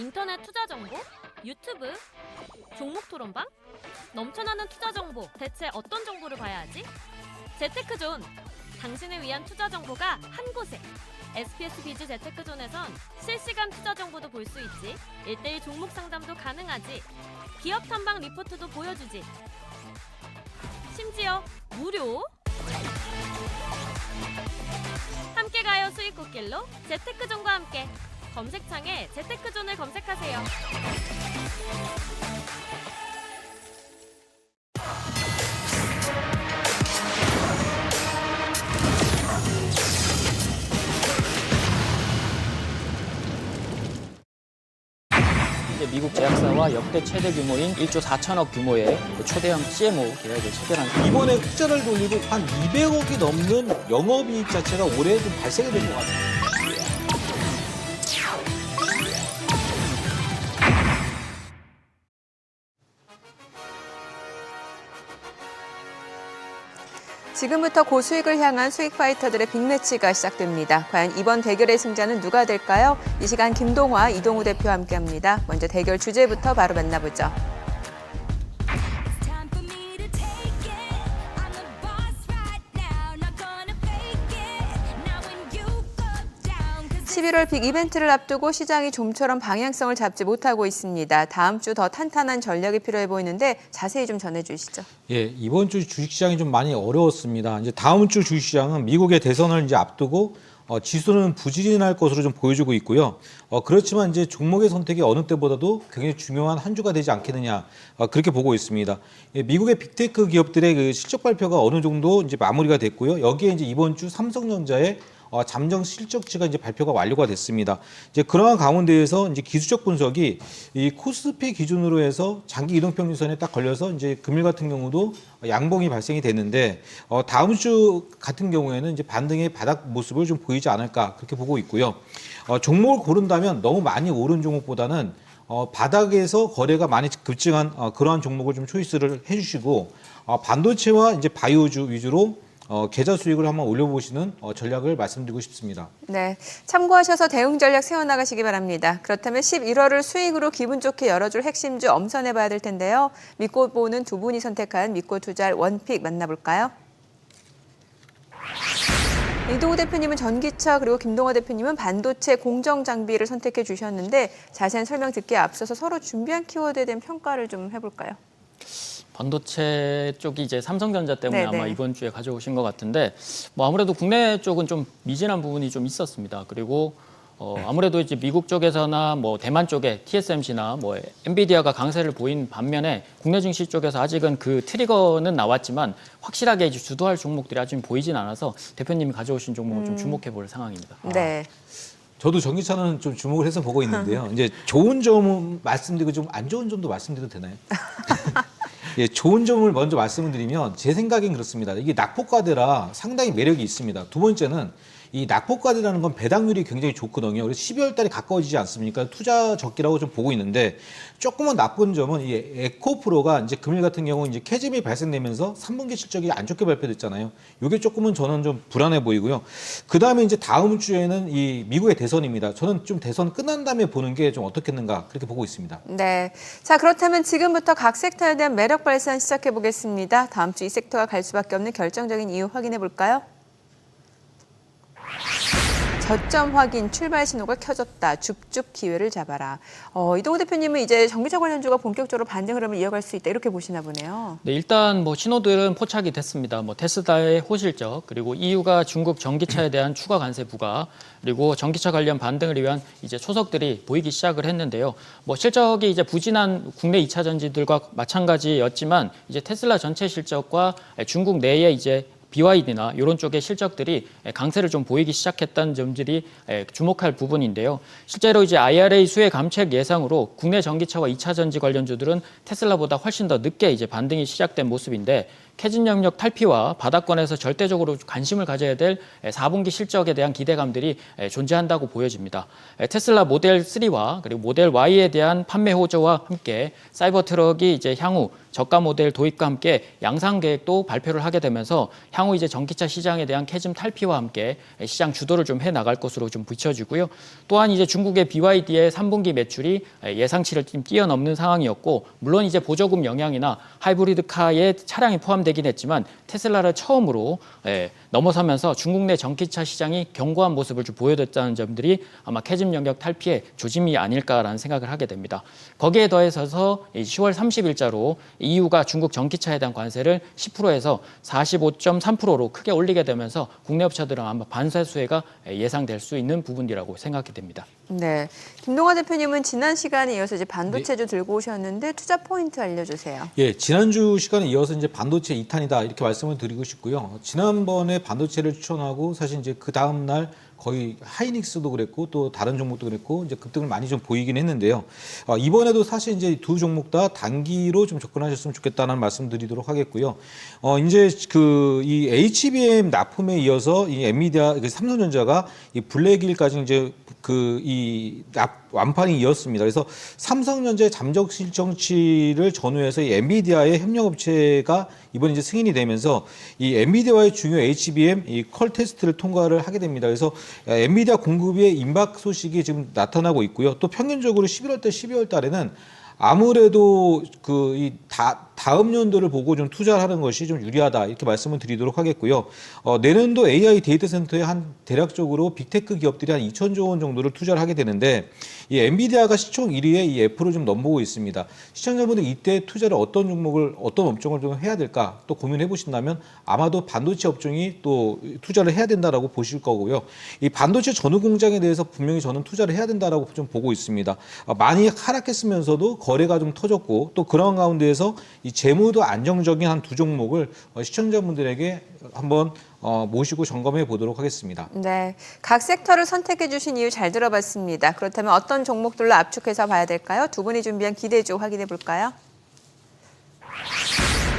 인터넷 투자 정보? 유튜브? 종목 토론방? 넘쳐나는 투자 정보, 대체 어떤 정보를 봐야 하지? 재테크존! 당신을 위한 투자 정보가 한 곳에! SPS 비즈 재테크존에선 실시간 투자 정보도 볼 수 있지, 1:1 종목 상담도 가능하지, 기업 탐방 리포트도 보여주지, 심지어 무료! 함께 가요 수익 꽃길로 재테크존과 함께! 검색창에 재테크존을 검색하세요. 미국 제약사와 역대 최대 규모인 1조 4천억 규모의 초대형 CMO 계약을 체결한. 이번에 흑자를 돌리고 한 200억이 넘는 영업이익 자체가 올해 좀 발생이 된 것 같아요. 지금부터 고수익을 향한 수익 파이터들의 빅매치가 시작됩니다. 과연 이번 대결의 승자는 누가 될까요? 이 시간 김동화, 이동우 대표와 함께합니다. 먼저 대결 주제부터 바로 만나보죠. 11월 빅 이벤트를 앞두고 시장이 좀처럼 방향성을 잡지 못하고 있습니다. 다음 주 더 탄탄한 전략이 필요해 보이는데 자세히 좀 전해주시죠. 예, 이번 주 주식시장이 좀 많이 어려웠습니다. 이제 다음 주 주식시장은 미국의 대선을 이제 앞두고 지수는 부진할 것으로 좀 보여주고 있고요. 그렇지만 이제 종목의 선택이 어느 때보다도 굉장히 중요한 한 주가 되지 않겠느냐, 그렇게 보고 있습니다. 예, 미국의 빅테크 기업들의 그 실적 발표가 어느 정도 이제 마무리가 됐고요. 여기에 이제 이번 주 삼성전자의 잠정 실적치가 이제 발표가 완료가 됐습니다. 이제 그러한 가운데에서 이제 기술적 분석이 이 코스피 기준으로 해서 장기 이동평균선에 딱 걸려서 이제 금일 같은 경우도 양봉이 발생이 됐는데 다음 주 같은 경우에는 이제 반등의 바닥 모습을 좀 보이지 않을까 그렇게 보고 있고요. 종목을 고른다면 너무 많이 오른 종목보다는 바닥에서 거래가 많이 급증한 그러한 종목을 좀 초이스를 해주시고 반도체와 이제 바이오주 위주로 계좌 수익을 한번 올려보시는 전략을 말씀드리고 싶습니다. 네, 참고하셔서 대응 전략 세워나가시기 바랍니다. 그렇다면 11월을 수익으로 기분 좋게 열어줄 핵심주 엄선해봐야 될 텐데요. 믿고 보는 두 분이 선택한 믿고 투자할 원픽 만나볼까요? 이동우 대표님은 전기차 그리고 김동화 대표님은 반도체 공정 장비를 선택해 주셨는데 자세한 설명 듣기에 앞서서 서로 준비한 키워드에 대한 평가를 좀 해볼까요? 반도체 쪽이 이제 삼성전자 때문에 네네. 아마 이번 주에 가져오신 것 같은데 뭐 아무래도 국내 쪽은 좀 미진한 부분이 좀 있었습니다. 그리고 아무래도 이제 미국 쪽에서나 뭐 대만 쪽에 TSMC나 뭐 엔비디아가 강세를 보인 반면에 국내 증시 쪽에서 아직은 그 트리거는 나왔지만 확실하게 이제 주도할 종목들이 아직 보이진 않아서 대표님이 가져오신 종목을 좀 주목해 볼 상황입니다. 네. 저도 전기차는 좀 주목을 해서 보고 있는데요. 이제 좋은 점은 말씀드리고 좀 안 좋은 점도 말씀드려도 되나요? 예, 좋은 점을 먼저 말씀을 드리면 제 생각엔 그렇습니다. 이게 낙폭과대라 상당히 매력이 있습니다. 두 번째는 이 낙폭과대라는 건 배당률이 굉장히 좋거든요. 그래서 12월 달에 가까워지지 않습니까? 투자 적기라고 좀 보고 있는데 조금은 나쁜 점은 이 에코프로가 이제 금일 같은 경우 이제 캐즘이 발생되면서 3분기 실적이 안 좋게 발표됐잖아요. 이게 조금은 저는 좀 불안해 보이고요. 그 다음에 이제 다음 주에는 이 미국의 대선입니다. 저는 좀 대선 끝난 다음에 보는 게 좀 어떻겠는가 그렇게 보고 있습니다. 네. 자, 그렇다면 지금부터 각 섹터에 대한 매력 발산 시작해 보겠습니다. 다음 주 이 섹터가 갈 수밖에 없는 결정적인 이유 확인해 볼까요? 저점 확인, 출발 신호가 켜졌다. 줍줍 기회를 잡아라. 이동우 대표님은 이제 전기차 관련주가 본격적으로 반등 흐름을 이어갈 수 있다 이렇게 보시나 보네요. 네, 일단 뭐 신호들은 포착이 됐습니다. 뭐 테슬라의 호실적, 그리고 EU가 중국 전기차에 대한 추가 관세 부과, 그리고 전기차 관련 반등을 위한 이제 초석들이 보이기 시작을 했는데요. 뭐 실적이 이제 부진한 국내 2차 전지들과 마찬가지였지만 이제 테슬라 전체 실적과 중국 내에 이제 BYD나 이런 쪽의 실적들이 강세를 좀 보이기 시작했다는 점들이 주목할 부분인데요. 실제로 이제 IRA 수혜 감책 예상으로 국내 전기차와 2차 전지 관련주들은 테슬라보다 훨씬 더 늦게 이제 반등이 시작된 모습인데 캐즘 영역 탈피와 바닥권에서 절대적으로 관심을 가져야 될 4분기 실적에 대한 기대감들이 존재한다고 보여집니다. 테슬라 모델 3와 그리고 모델 Y에 대한 판매 호조와 함께 사이버 트럭이 이제 향후 저가 모델 도입과 함께 양산 계획도 발표를 하게 되면서 향후 이제 전기차 시장에 대한 캐즘 탈피와 함께 시장 주도를 좀 해 나갈 것으로 좀 비춰지고요. 또한 이제 중국의 BYD의 3분기 매출이 예상치를 좀 뛰어넘는 상황이었고, 물론 이제 보조금 영향이나 하이브리드 카에 차량이 포함되긴 했지만 테슬라를 처음으로 넘어서면서 중국 내 전기차 시장이 견고한 모습을 좀 보여줬다는 점들이 아마 캐즘 영역 탈피의 조짐이 아닐까라는 생각을 하게 됩니다. 거기에 더해서 10월 30일자로 EU가 중국 전기차에 대한 관세를 10%에서 45.3%로 크게 올리게 되면서 국내 업체들은 아마 반세 수혜가 예상될 수 있는 부분이라고 생각이 됩니다. 네, 김동화 대표님은 지난 시간에 이어서 이제 반도체주 들고 오셨는데 투자 포인트 알려주세요. 예, 지난주 시간에 이어서 이제 반도체 2탄이다 이렇게 말씀을 드리고 싶고요. 지난번에 반도체를 추천하고 사실 이제 그 다음 날 거의 하이닉스도 그랬고 또 다른 종목도 그랬고 이제 급등을 많이 좀 보이긴 했는데요. 이번에도 사실 이제 두 종목 다 단기로 좀 접근하셨으면 좋겠다는 말씀드리도록 하겠고요. 이제 이 HBM 납품에 이어서 이 엔비디아 삼성전자가 이 블랙일까지 이제 완판이 이었습니다. 그래서 삼성전자의 잠적 실적치를 전후해서 이 엔비디아의 협력업체가 이번 이제 승인이 되면서 이 엔비디아와의 중요 HBM 이 컬 테스트를 통과를 하게 됩니다. 그래서 엔비디아 공급의 임박 소식이 지금 나타나고 있고요. 또 평균적으로 11월 달, 12월 달에는 아무래도 다음 연도를 보고 좀 투자를 하는 것이 좀 유리하다 이렇게 말씀을 드리도록 하겠고요. 내년도 AI 데이터 센터에 한 대략적으로 빅테크 기업들이 한 2천조 원 정도를 투자를 하게 되는데 이 엔비디아가 시총 1위에 이 애플을 좀 넘보고 있습니다. 시청자분들 이때 투자를 어떤 종목을 어떤 업종을 좀 해야 될까 또 고민해 보신다면 아마도 반도체 업종이 또 투자를 해야 된다라고 보실 거고요. 이 반도체 전후 공장에 대해서 분명히 저는 투자를 해야 된다라고 좀 보고 있습니다. 많이 하락했으면서도 거래가 좀 터졌고 또 그런 가운데에서 이 재무도 안정적인 한 두 종목을 시청자분들에게 한번 모시고 점검해 보도록 하겠습니다. 네, 각 섹터를 선택해 주신 이유 잘 들어봤습니다. 그렇다면 어떤 종목들로 압축해서 봐야 될까요? 두 분이 준비한 기대주 확인해 볼까요?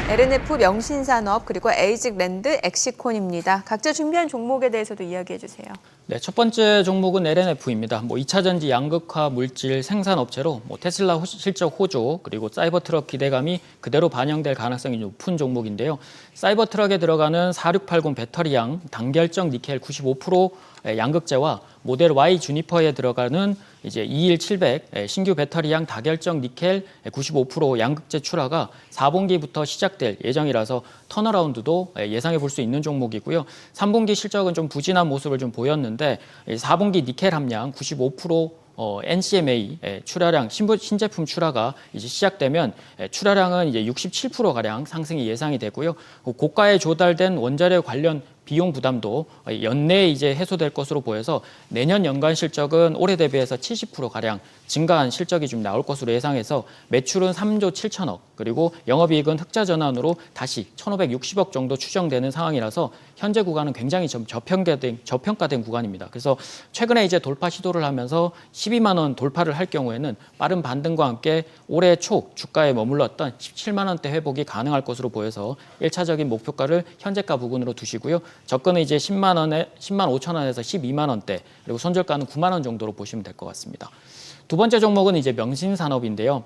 LNF 명신산업 그리고 에이직랜드 엑시콘입니다. 각자 준비한 종목에 대해서도 이야기해 주세요. 네, 첫 번째 종목은 LNF입니다. 2차 전지 양극화 물질 생산 업체로 테슬라 실적 호조 그리고 사이버 트럭 기대감이 그대로 반영될 가능성이 높은 종목인데요. 사이버 트럭에 들어가는 4680 배터리양 단결적 니켈 95% 양극재와 모델 Y 주니퍼에 들어가는 이제 21700 신규 배터리양 다결적 니켈 95% 양극재 출하가 4분기부터 시작될 예정이라서 턴어라운드도 예상해 볼 수 있는 종목이고요. 3분기 실적은 좀 부진한 모습을 좀 보였는데 4분기 니켈 함량 95% NCMA 출하량 신제품 출하가 이제 시작되면 출하량은 이제 67% 가량 상승이 예상이 되고요. 고가에 조달된 원자재 관련 비용 부담도 연내에 이제 해소될 것으로 보여서 내년 연간 실적은 올해 대비해서 70%가량 증가한 실적이 좀 나올 것으로 예상해서 매출은 3조 7천억 그리고 영업이익은 흑자 전환으로 다시 1,560억 정도 추정되는 상황이라서 현재 구간은 굉장히 좀 저평가된 구간입니다. 그래서 최근에 이제 돌파 시도를 하면서 12만 원 돌파를 할 경우에는 빠른 반등과 함께 올해 초 주가에 머물렀던 17만 원대 회복이 가능할 것으로 보여서 1차적인 목표가를 현재가 부근으로 두시고요. 접근은 이제 10만 5천 원에서 12만 원대 그리고 손절가는 9만 원 정도로 보시면 될 것 같습니다. 두 번째 종목은 이제 명신산업인데요.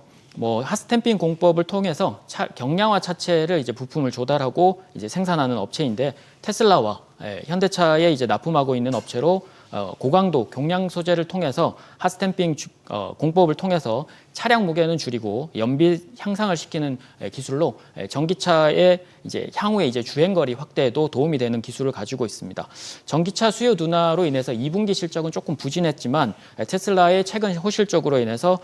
핫스탬핑 공법을 통해서 경량화 차체를 이제 부품을 조달하고 이제 생산하는 업체인데 테슬라와 현대차에 이제 납품하고 있는 업체로 고강도 경량 소재를 통해서 핫스탬핑 공법을 통해서 차량 무게는 줄이고 연비 향상을 시키는 기술로 전기차의 이제 향후에 이제 주행거리 확대에도 도움이 되는 기술을 가지고 있습니다. 전기차 수요 둔화로 인해서 2분기 실적은 조금 부진했지만 테슬라의 최근 호실적으로 인해서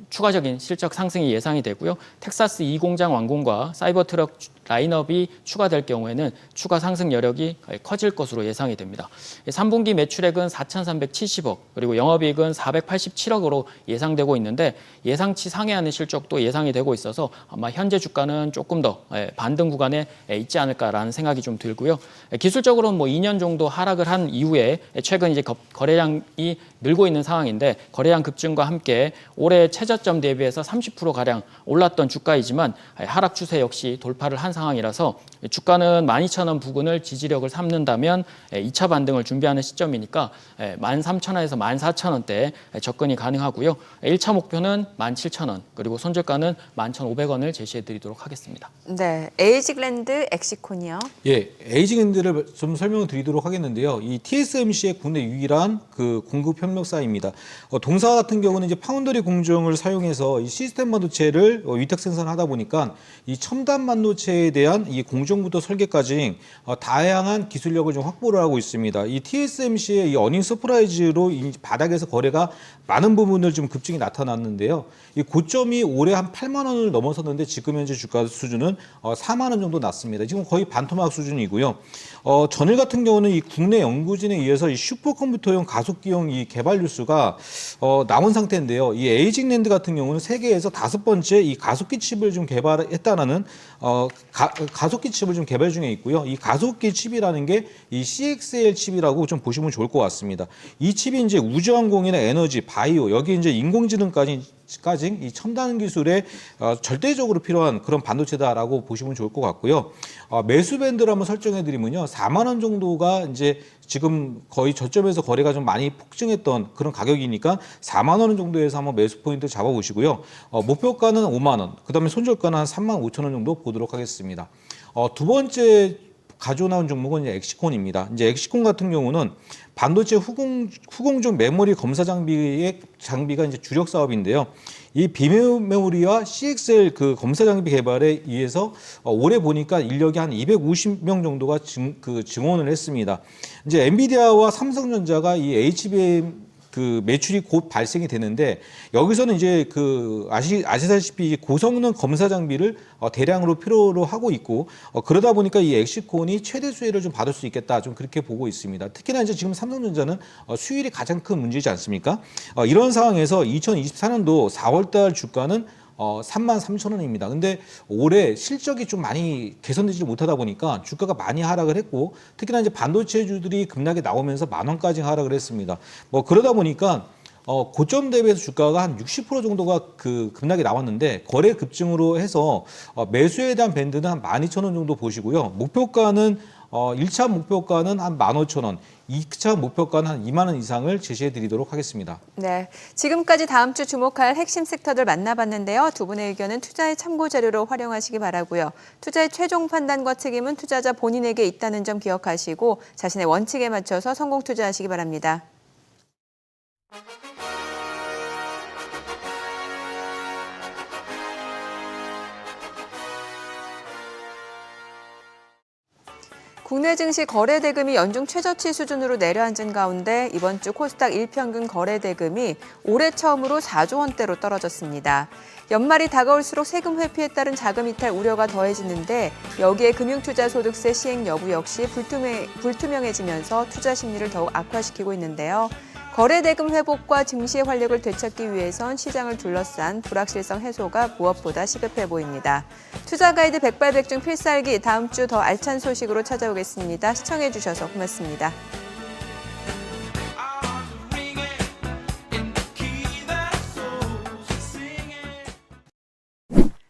추가적인 실적 상승이 예상이 되고요. 텍사스 2공장 완공과 사이버 트럭 라인업이 추가될 경우에는 추가 상승 여력이 커질 것으로 예상이 됩니다. 3분기 매출액은 4,370억 그리고 영업이익은 487억으로 예상되고 있는데 예상치 상회하는 실적도 예상이 되고 있어서 아마 현재 주가는 조금 더 반등 구간에 있지 않을까라는 생각이 좀 들고요. 기술적으로는 2년 정도 하락을 한 이후에 최근 이제 거래량이 늘고 있는 상황인데 거래량 급증과 함께 올해 6월에 최저점 대비해서 30%가량 올랐던 주가이지만 하락 추세 역시 돌파를 한 상황이라서 주가는 12,000원 부근을 지지력을 삼는다면 2차 반등을 준비하는 시점이니까 13,000원에서 14,000원대 접근이 가능하고요. 1차 목표는 17,000원 그리고 손절가는 11,500원을 제시해 드리도록 하겠습니다. 네, 에이직랜드 엑시콘이요. 예, 에이징랜드를 좀 설명을 드리도록 하겠는데요. 이 TSMC의 국내 유일한 그 공급 협력사입니다. 동사 같은 경우는 이제 파운더리 공정을 사용해서 이 시스템 반도체를 위탁 생산하다 보니까 이 첨단 반도체에 대한 이 공정부터 설계까지 다양한 기술력을 좀 확보를 하고 있습니다. 이 TSMC의 이 어닝 서프라이즈로 이 바닥에서 거래가 많은 부분을 좀 급증이 나타났는데요. 이 고점이 올해 한 8만 원을 넘어섰는데 지금 현재 주가 수준은 4만 원 정도 났습니다. 지금 거의 반토막 수준이고요. 전일 같은 경우는 이 국내 연구진에 의해서 이 슈퍼컴퓨터용 가속기용 이 개발 뉴스가 나온 상태인데요. 이 에이징랜드 같은 경우는 세계에서 5번째 이 가속기 칩을 좀 개발했다는 가속기 칩을 좀 개발 중에 있고요. 이 가속기 칩이라는 게 이 CXL 칩이라고 좀 보시면 좋을 것 같습니다. 이 칩이 이제 우주항공이나 에너지, 바이오 여기 이제 인공지능까지 이 첨단 기술에 절대적으로 필요한 그런 반도체다라고 보시면 좋을 것 같고요. 매수 밴드를 한번 설정해 드리면요. 4만 원 정도가 이제 지금 거의 저점에서 거래가 좀 많이 폭증했던 그런 가격이니까 4만 원 정도에서 한번 매수 포인트 잡아보시고요. 목표가는 5만 원, 그다음에 손절가는 한 3만 5천 원 정도 보도록 하겠습니다. 두 번째 가져 나온 종목은 이제 엑시콘입니다. 이제 엑시콘 같은 경우는 반도체 후공정 메모리 검사 장비가 이제 주력 사업인데요. 이 비메모리와 CXL 그 검사 장비 개발에 의해서 올해 보니까 인력이 한 250명 정도가 증원을 했습니다. 이제 엔비디아와 삼성전자가 이 HBM 그 매출이 곧 발생이 되는데 여기서는 이제 아시다시피 고성능 검사 장비를 대량으로 필요로 하고 있고 그러다 보니까 이 엑시콘이 최대 수혜를 좀 받을 수 있겠다 좀 그렇게 보고 있습니다. 특히나 이제 지금 삼성전자는 수율이 가장 큰 문제지 않습니까? 이런 상황에서 2024년도 4월달 주가는 33,000원입니다. 근데 올해 실적이 좀 많이 개선되지 못하다 보니까 주가가 많이 하락을 했고 특히나 이제 반도체주들이 급락에 나오면서 10,000원까지 하락을 했습니다. 그러다 보니까 고점 대비해서 주가가 한 60% 정도가 그 급락이 나왔는데 거래 급증으로 해서 매수에 대한 밴드는 한 12,000원 정도 보시고요. 목표가는 1차 목표가는 한 15,000원, 2차 목표가는 한 2만 원 이상을 제시해 드리도록 하겠습니다. 네, 지금까지 다음 주 주목할 핵심 섹터들 만나봤는데요. 두 분의 의견은 투자의 참고 자료로 활용하시기 바라고요. 투자의 최종 판단과 책임은 투자자 본인에게 있다는 점 기억하시고 자신의 원칙에 맞춰서 성공 투자하시기 바랍니다. 국내 증시 거래 대금이 연중 최저치 수준으로 내려앉은 가운데 이번 주 코스닥 일평균 거래 대금이 올해 처음으로 4조 원대로 떨어졌습니다. 연말이 다가올수록 세금 회피에 따른 자금 이탈 우려가 더해지는데 여기에 금융투자소득세 시행 여부 역시 불투명해지면서 투자 심리를 더욱 악화시키고 있는데요. 거래 대금 회복과 증시의 활력을 되찾기 위해선 시장을 둘러싼 불확실성 해소가 무엇보다 시급해 보입니다. 투자 가이드 백발백중 필살기 다음 주 더 알찬 소식으로 찾아오겠습니다. 시청해 주셔서 고맙습니다.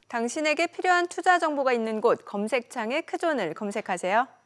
당신에게 필요한 투자 정보가 있는 곳 검색창에 크존을 검색하세요.